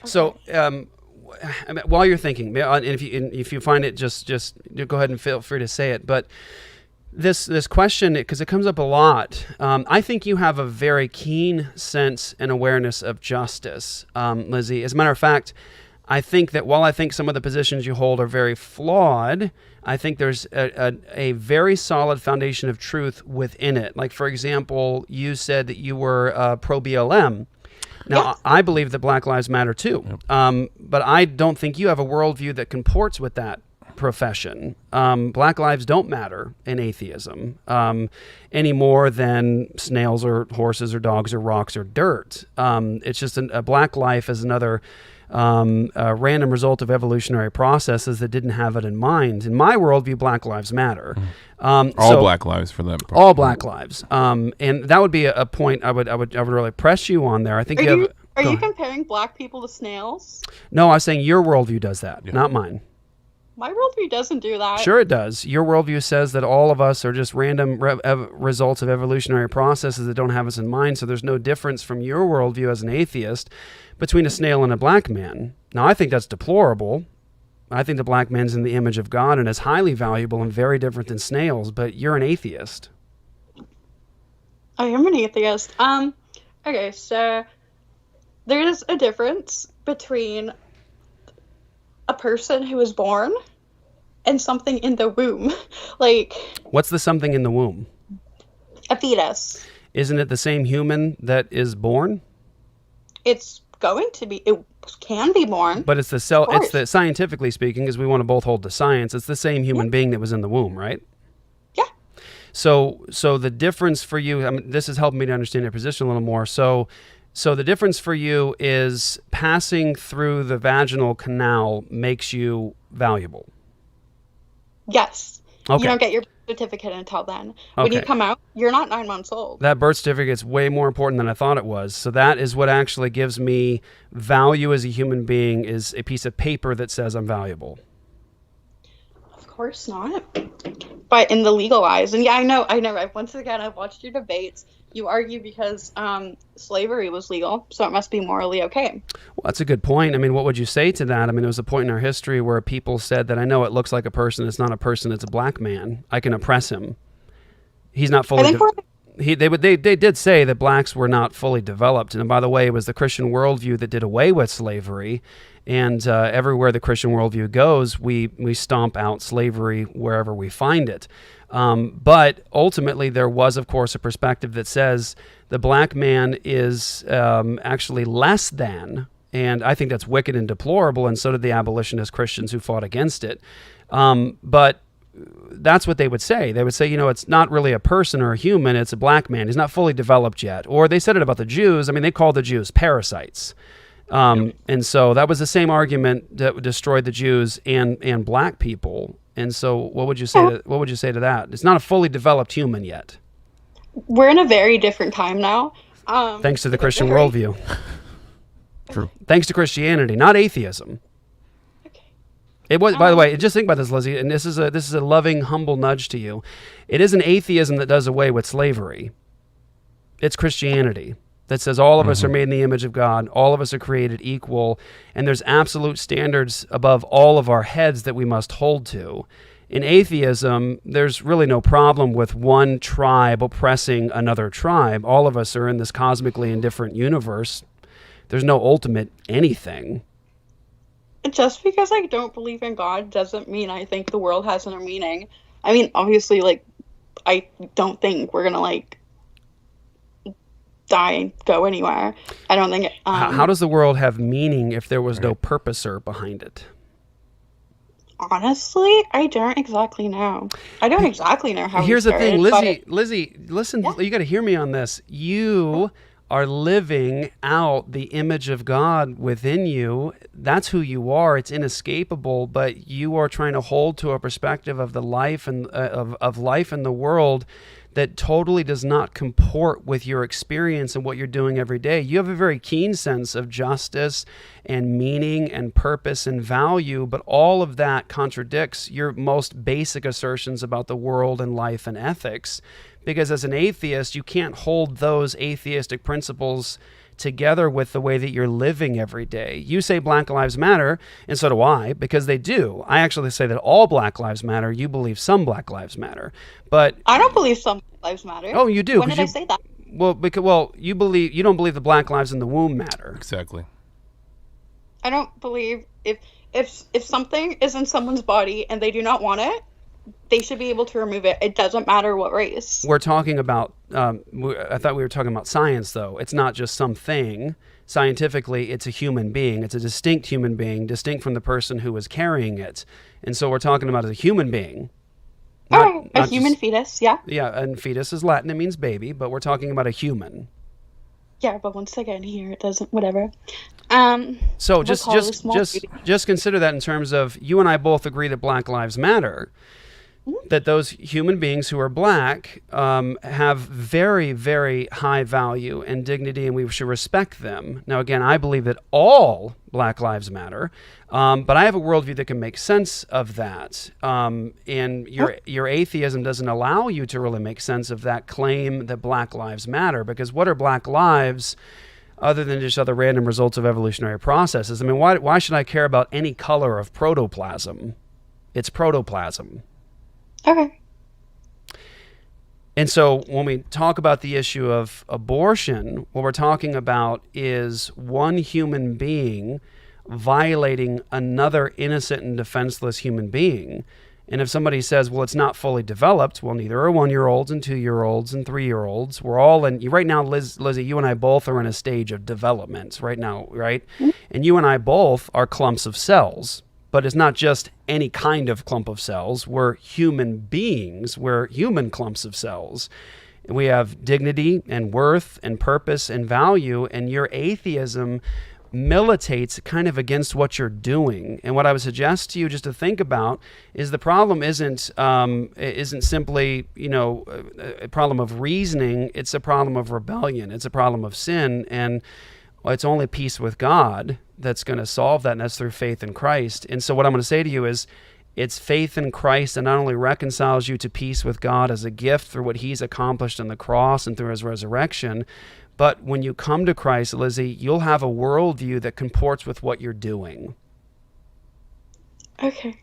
So, I mean, while you're thinking, and if you find it, just go ahead and feel free to say it. But this question, because it comes up a lot, I think you have a very keen sense and awareness of justice, Lizzie. As a matter of fact, I think that while I think some of the positions you hold are very flawed, I think there's a very solid foundation of truth within it. Like, for example, you said that you were pro BLM. Now, Yes. I believe that Black Lives Matter too, but I don't think you have a worldview that comports with that profession. Black lives don't matter in atheism any more than snails or horses or dogs or rocks or dirt. It's just a black life is another a random result of evolutionary processes that didn't have it in mind. In my worldview, Black lives matter. All black lives for that part. All black lives. And that would be a point I would really press you on there. I think Are you comparing black people to snails? No, I was saying your worldview does that, not mine. My worldview doesn't do that. Sure it does. Your worldview says that all of us are just random results of evolutionary processes that don't have us in mind, so there's no difference from your worldview as an atheist between a snail and a black man. Now, I think that's deplorable. I think the black man's in the image of God and is highly valuable and very different than snails, but you're an atheist. I am an atheist. Okay, so there's a difference between a person who is born and something in the womb. Like, what's the something in the womb? A fetus. Isn't it the same human that is born? It can be born. But it's the scientifically speaking, because we want to both hold to science, it's the same human being that was in the womb, right? Yeah. So the difference for you, I mean, this has helped me to understand your position a little more. So the difference for you is passing through the vaginal canal makes you valuable. Yes. Okay. You don't get your certificate until then. When you come out, you're not 9 months old. That birth certificate's way more important than I thought it was. So that is what actually gives me value as a human being, is a piece of paper that says I'm valuable. Of course not. But in the legal eyes, and yeah, I know. Once again, I've watched your debates. You argue because slavery was legal, so it must be morally okay. Well, that's a good point. I mean, what would you say to that? I mean, there was a point in our history where people said that, I know it looks like a person, it's not a person, it's a black man. I can oppress him. He's not fully... They did say that blacks were not fully developed. And by the way, it was the Christian worldview that did away with slavery. And everywhere the Christian worldview goes, we stomp out slavery wherever we find it. But ultimately, there was, of course, a perspective that says the black man is actually less than. And I think that's wicked and deplorable. And so did the abolitionist Christians who fought against it. But that's what they would say. They would say, it's not really a person or a human, it's a black man. He's not fully developed yet. Or they said it about the Jews. I mean, they called the Jews parasites. And so that was the same argument that destroyed the Jews and black people. And so what would you say to that? It's not a fully developed human yet. We're in a very different time now. Thanks to the Christian worldview. True. Thanks to Christianity, not atheism. It was, by the way, just think about this, Lizzie, and this is a loving, humble nudge to you. It isn't atheism that does away with slavery. It's Christianity that says all of us are made in the image of God, all of us are created equal, and there's absolute standards above all of our heads that we must hold to. In atheism, there's really no problem with one tribe oppressing another tribe. All of us are in this cosmically indifferent universe. There's no ultimate anything. Just because I don't believe in God doesn't mean I think the world has no meaning. I mean, obviously, I don't think we're gonna die and go anywhere. I don't think. How does the world have meaning if there was no purposer behind it? Honestly, I don't exactly know. I don't exactly know how. Here's the thing, Lizzie, listen. Yeah. You got to hear me on this. You are living out the image of God within you. That's who you are. It's inescapable, but you are trying to hold to a perspective of the life and of life in the world that totally does not comport with your experience and what you're doing every day. You have a very keen sense of justice and meaning and purpose and value, but all of that contradicts your most basic assertions about the world and life and ethics. Because as an atheist, you can't hold those atheistic principles together with the way that you're living every day. You say Black Lives Matter, and so do I, because they do. I actually say that all Black Lives Matter. You believe some Black Lives Matter. But I don't believe some lives matter. Oh, you do. When did I say that? Well, you don't believe the Black lives in the womb matter. Exactly. I don't believe if something is in someone's body and they do not want it, they should be able to remove it. It doesn't matter what race. We're talking about, I thought we were talking about science, though. It's not just something. Scientifically, it's a human being. It's a distinct human being, distinct from the person who is carrying it. And so we're talking about as a human being. A human fetus, yeah. Yeah, and fetus is Latin. It means baby, but we're talking about a human. Yeah, but once again, here it doesn't, whatever. So just consider that in terms of you and I both agree that Black Lives Matter. That those human beings who are Black have very, very high value and dignity, and we should respect them. Now, again, I believe that all Black Lives Matter, but I have a worldview that can make sense of that. And your atheism doesn't allow you to really make sense of that claim that Black Lives Matter, because what are Black lives other than just other random results of evolutionary processes? I mean, why should I care about any color of protoplasm? It's protoplasm. Okay. And so when we talk about the issue of abortion, what we're talking about is one human being violating another innocent and defenseless human being. And if somebody says, well, it's not fully developed, well, neither are 1-year-olds and 2-year-olds and 3-year-olds. We're all in, right now, Lizzie, you and I both are in a stage of development right now, right? Mm-hmm. And you and I both are clumps of cells. But it's not just any kind of clump of cells. We're human beings. We're human clumps of cells. We have dignity and worth and purpose and value, and your atheism militates kind of against what you're doing. And what I would suggest to you just to think about is the problem isn't simply, a problem of reasoning. It's a problem of rebellion. It's a problem of sin. And it's only peace with God that's going to solve that, and that's through faith in Christ. And so what I'm going to say to you is it's faith in Christ that not only reconciles you to peace with God as a gift through what he's accomplished on the cross and through his resurrection, but when you come to Christ, Lizzie, you'll have a worldview that comports with what you're doing. Okay.